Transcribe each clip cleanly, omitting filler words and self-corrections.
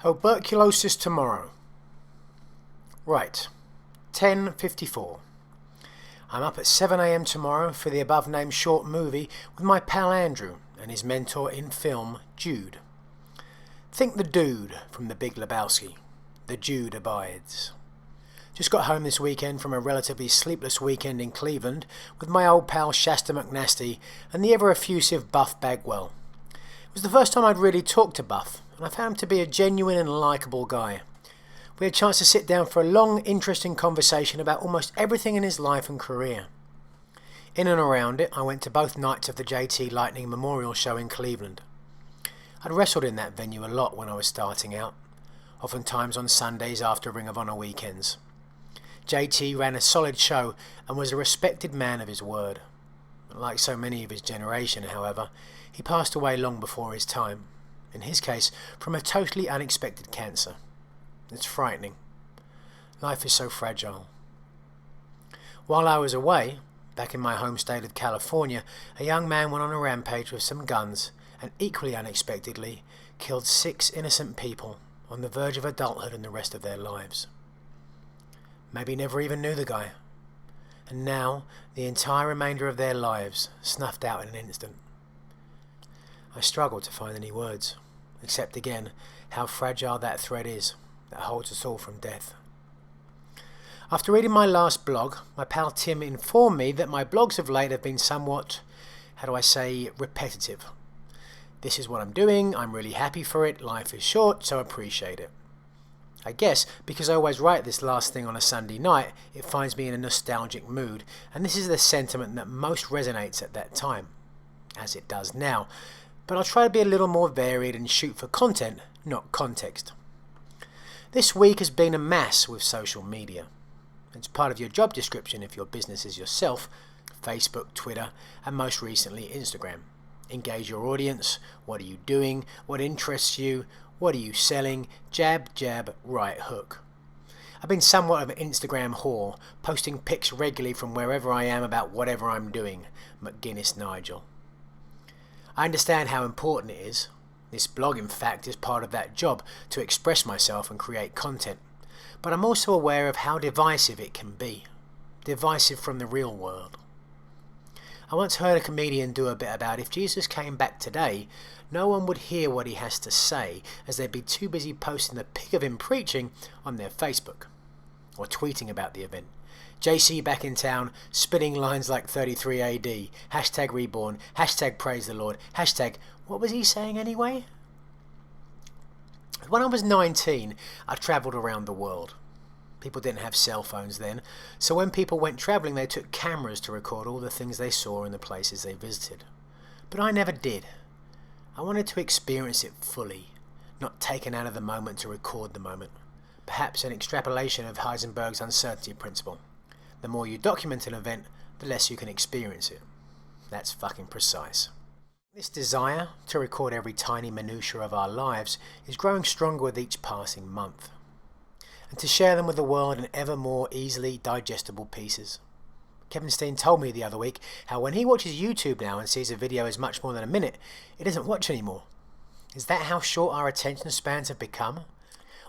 Hoborculosis tomorrow. Right, 10:54. I'm up at 7 a.m. tomorrow for the above named short movie with my pal Andrew and his mentor in film, Jude. Think the dude from The Big Lebowski. The Jude abides. Just got home this weekend from a relatively sleepless weekend in Cleveland with my old pal Shasta McNasty and the ever-effusive Buff Bagwell. It was the first time I'd really talked to Buff, and I found him to be a genuine and likeable guy. We had a chance to sit down for a long, interesting conversation about almost everything in his life and career. In and around it, I went to both nights of the JT Lightning Memorial Show in Cleveland. I'd wrestled in that venue a lot when I was starting out, oftentimes on Sundays after Ring of Honor weekends. JT ran a solid show and was a respected man of his word. Like so many of his generation, however, he passed away long before his time, in his case from a totally unexpected cancer. It's frightening. Life is so fragile. While I was away, back in my home state of California, a young man went on a rampage with some guns and equally unexpectedly killed 6 innocent people on the verge of adulthood and the rest of their lives. Maybe never even knew the guy. And now the entire remainder of their lives snuffed out in an instant. I struggle to find any words, except again how fragile that thread is that holds us all from death. After reading my last blog, my pal Tim informed me that my blogs of late have been somewhat, repetitive. This is what I'm doing, I'm really happy for it, life is short, so appreciate it. I guess because I always write this last thing on a Sunday night, it finds me in a nostalgic mood, and this is the sentiment that most resonates at that time, as it does now. But I'll try to be a little more varied and shoot for content, not context. This week has been a mess with social media. It's part of your job description if your business is yourself, Facebook, Twitter, and most recently Instagram. Engage your audience. What are you doing? What interests you? What are you selling? Jab, jab, right hook. I've been somewhat of an Instagram whore, posting pics regularly from wherever I am about whatever I'm doing. McGuinness Nigel. I understand how important it is. This blog, in fact, is part of that job, to express myself and create content. But I'm also aware of how divisive it can be. Divisive from the real world. I once heard a comedian do a bit about if Jesus came back today, no one would hear what he has to say, as they'd be too busy posting the pic of him preaching on their Facebook, or tweeting about the event. JC back in town, spitting lines like 33 AD, hashtag reborn, hashtag praise the Lord, hashtag what was he saying anyway? When I was 19, I travelled around the world. People didn't have cell phones then, so when people went travelling they took cameras to record all the things they saw in the places they visited. But I never did. I wanted to experience it fully, not taken out of the moment to record the moment. Perhaps an extrapolation of Heisenberg's uncertainty principle. The more you document an event, the less you can experience it. That's fucking precise. This desire to record every tiny minutiae of our lives is growing stronger with each passing month, and to share them with the world in ever more easily digestible pieces. Kevin Steen told me the other week how when he watches YouTube now and sees a video as much more than a minute, he doesn't watch anymore. Is that how short our attention spans have become?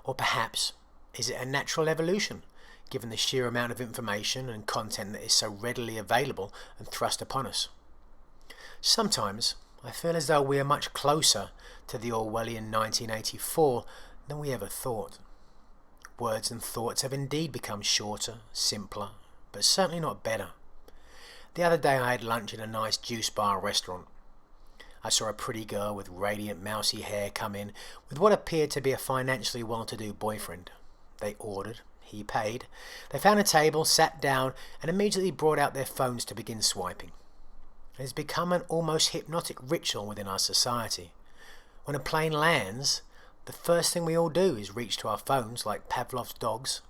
Or perhaps, is it a natural evolution, given the sheer amount of information and content that is so readily available and thrust upon us? Sometimes I feel as though we are much closer to the Orwellian 1984 than we ever thought. Words and thoughts have indeed become shorter, simpler, but certainly not better. The other day I had lunch in a nice juice bar restaurant. I saw a pretty girl with radiant mousy hair come in with what appeared to be a financially well-to-do boyfriend. They ordered, he paid, they found a table, sat down, and immediately brought out their phones to begin swiping. It has become an almost hypnotic ritual within our society. When a plane lands, the first thing we all do is reach to our phones like Pavlov's dogs.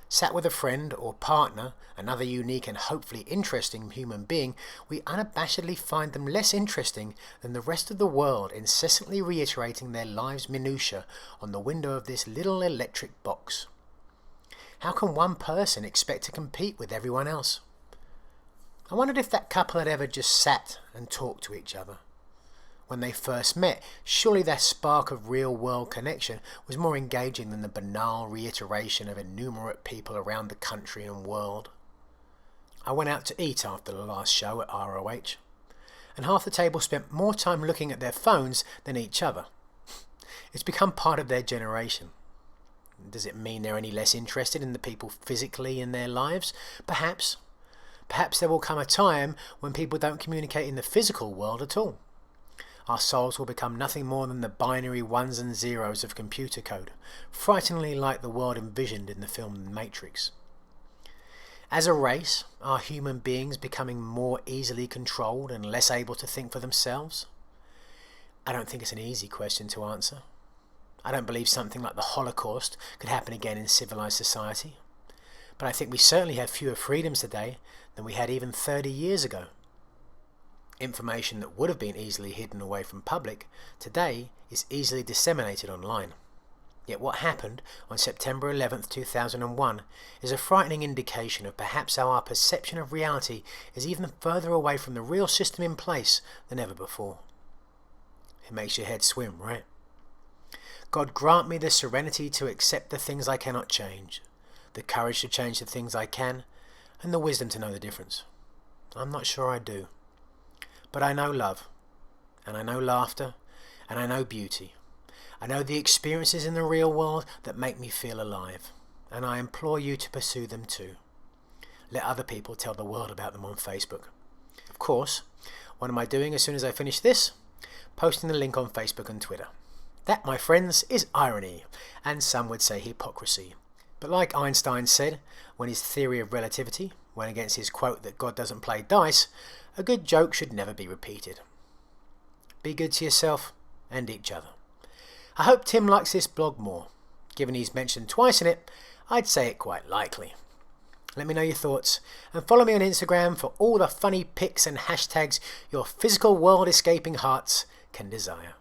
Sat with a friend or partner, another unique and hopefully interesting human being, we unabashedly find them less interesting than the rest of the world, incessantly reiterating their lives' minutiae on the window of this little electric box. How can one person expect to compete with everyone else? I wondered if that couple had ever just sat and talked to each other. when they first met, surely that spark of real-world connection was more engaging than the banal reiteration of innumerate people around the country and world. I went out to eat after the last show at ROH, and half the table spent more time looking at their phones than each other. It's become part of their generation. Does it mean they're any less interested in the people physically in their lives? Perhaps. Perhaps there will come a time when people don't communicate in the physical world at all. Our souls will become nothing more than the binary ones and zeros of computer code, frighteningly like the world envisioned in the film The Matrix. As a race, are human beings becoming more easily controlled and less able to think for themselves? I don't think it's an easy question to answer. I don't believe something like the Holocaust could happen again in civilized society. But I think we certainly have fewer freedoms today than we had even 30 years ago. Information that would have been easily hidden away from public today is easily disseminated online. Yet what happened on September 11th, 2001 is a frightening indication of perhaps how our perception of reality is even further away from the real system in place than ever before. It makes your head swim, right? God grant me the serenity to accept the things I cannot change, the courage to change the things I can, and the wisdom to know the difference. I'm not sure I do. But I know love, and I know laughter, and I know beauty. I know the experiences in the real world that make me feel alive, and I implore you to pursue them too. Let other people tell the world about them on Facebook. Of course, what am I doing as soon as I finish this? Posting the link on Facebook and Twitter. That, my friends, is irony, and some would say hypocrisy. But like Einstein said, when his theory of relativity went against his quote that God doesn't play dice, a good joke should never be repeated. Be good to yourself and each other. I hope Tim likes this blog more. Given he's mentioned twice in it, I'd say it quite likely. Let me know your thoughts, and follow me on Instagram for all the funny pics and hashtags your physical world escaping hearts can desire.